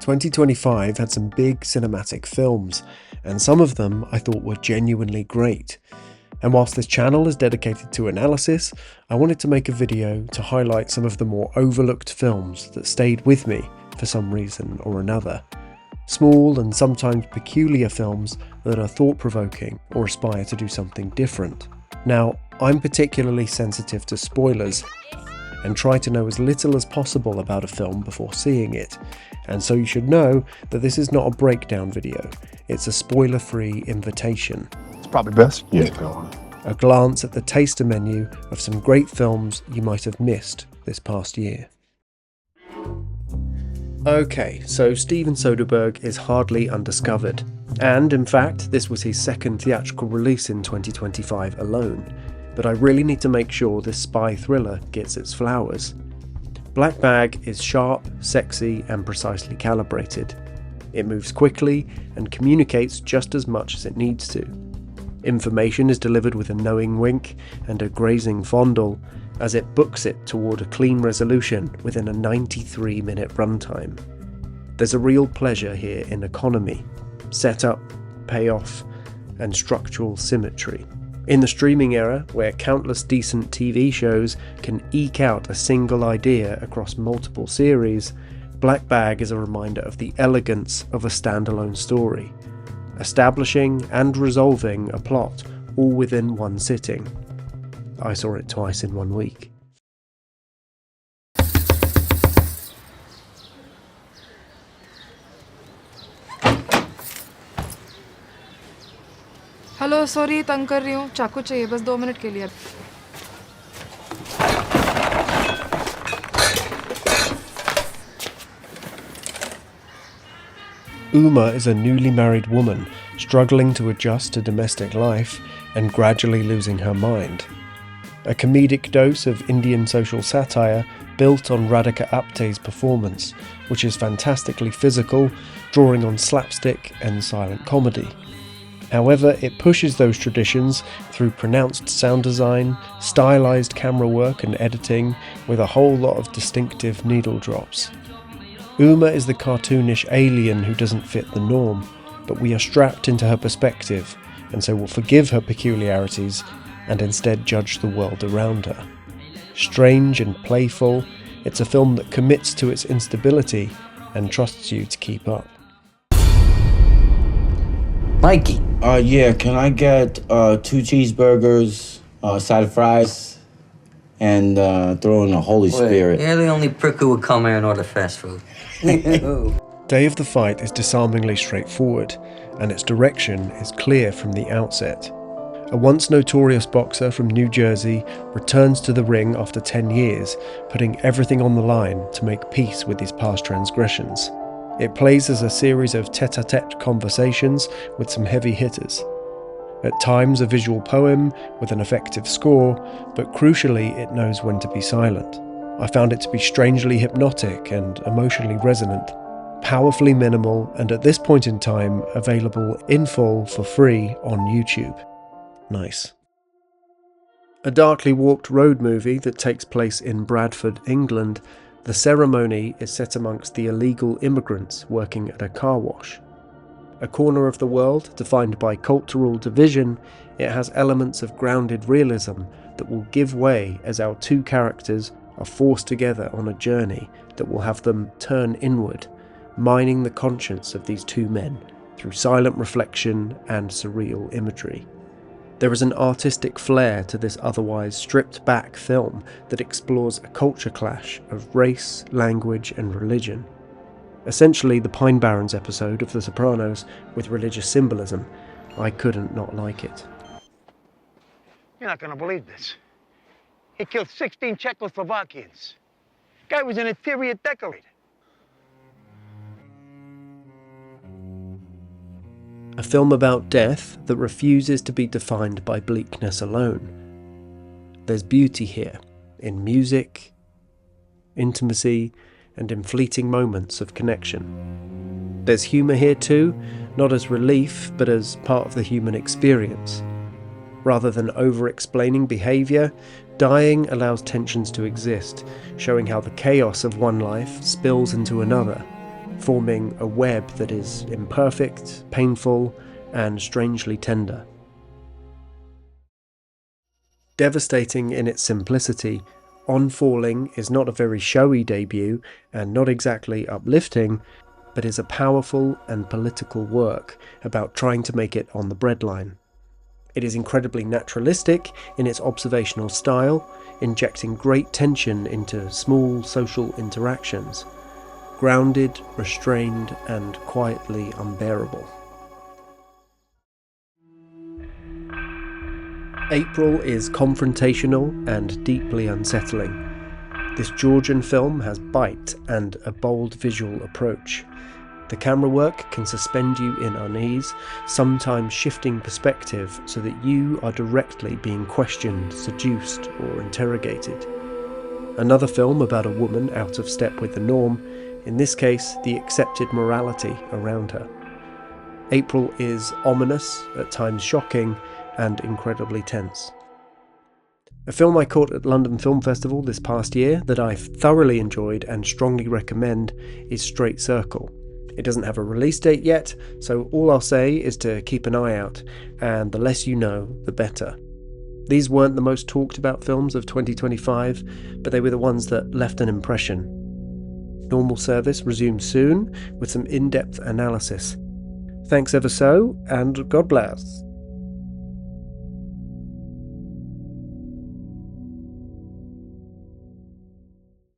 2025 had some big cinematic films, and some of them I thought were genuinely great. And whilst this channel is dedicated to analysis, I wanted to make a video to highlight some of the more overlooked films that stayed with me for some reason or another. Small and sometimes peculiar films that are thought-provoking or aspire to do something different. Now, I'm particularly sensitive to spoilers and try to know as little as possible about a film before seeing it. And so you should know that this is not a breakdown video, it's a spoiler-free invitation. It's probably best. Yeah, go on. A glance at the taster menu of some great films you might have missed this past year. Okay, so Steven Soderbergh is hardly undiscovered. And in fact, this was his second theatrical release in 2025 alone. But I really need to make sure this spy thriller gets its flowers. Black Bag is sharp, sexy, and precisely calibrated. It moves quickly and communicates just as much as it needs to. Information is delivered with a knowing wink and a grazing fondle as it books it toward a clean resolution within a 93-minute runtime. There's a real pleasure here in economy, setup, payoff, and structural symmetry. In the streaming era, where countless decent TV shows can eke out a single idea across multiple series, Black Bag is a reminder of the elegance of a standalone story, establishing and resolving a plot all within one sitting. I saw it twice in 1 week. Hello sorry तंग कर रही हूँ चाकू चाहिए बस 2 minute के लिए Uma is a newly married woman struggling to adjust to domestic life and gradually losing her mind. A comedic dose of Indian social satire built on Radhika Apte's performance, which is fantastically physical, drawing on slapstick and silent comedy. However, it pushes those traditions through pronounced sound design, stylized camera work and editing, with a whole lot of distinctive needle drops. Uma is the cartoonish alien who doesn't fit the norm, but we are strapped into her perspective, and so will forgive her peculiarities and instead judge the world around her. Strange and playful, it's a film that commits to its instability and trusts you to keep up. Mikey. Yeah, can I get 2 cheeseburgers, a side of fries, and throw in the Holy Spirit? You're the only prick who would come here and order fast food. Day of the Fight is disarmingly straightforward, and its direction is clear from the outset. A once notorious boxer from New Jersey returns to the ring after 10 years, putting everything on the line to make peace with his past transgressions. It plays as a series of tete-a-tete conversations with some heavy hitters. At times a visual poem with an effective score, but crucially it knows when to be silent. I found it to be strangely hypnotic and emotionally resonant, powerfully minimal, and at this point in time available in full for free on YouTube. Nice. A darkly warped road movie that takes place in Bradford, England, The Ceremony is set amongst the illegal immigrants working at a car wash. A corner of the world defined by cultural division, it has elements of grounded realism that will give way as our 2 characters are forced together on a journey that will have them turn inward, mining the conscience of these 2 men through silent reflection and surreal imagery. There is an artistic flair to this otherwise stripped-back film that explores a culture clash of race, language, and religion. Essentially the Pine Barrens episode of The Sopranos with religious symbolism. I couldn't not like it. You're not gonna believe this. He killed 16 Czechoslovakians. Guy was an interior decorator. A film about death that refuses to be defined by bleakness alone. There's beauty here, in music, intimacy, and in fleeting moments of connection. There's humour here too, not as relief, but as part of the human experience. Rather than over-explaining behaviour, dying allows tensions to exist, showing how the chaos of one life spills into another, forming a web that is imperfect, painful, and strangely tender. Devastating in its simplicity, On Falling is not a very showy debut and not exactly uplifting, but is a powerful and political work about trying to make it on the breadline. It is incredibly naturalistic in its observational style, injecting great tension into small social interactions, grounded, restrained, and quietly unbearable. April is confrontational and deeply unsettling. This Georgian film has bite and a bold visual approach. The camera work can suspend you in unease, sometimes shifting perspective so that you are directly being questioned, seduced, or interrogated. Another film about a woman out of step with the norm, in this case the accepted morality around her. April is ominous, at times shocking, and incredibly tense. A film I caught at London Film Festival this past year that I thoroughly enjoyed and strongly recommend is Straight Circle. It doesn't have a release date yet, so all I'll say is to keep an eye out, and the less you know, the better. These weren't the most talked about films of 2025, but they were the ones that left an impression. Normal service resumes soon with some in-depth analysis. Thanks ever so, and God bless.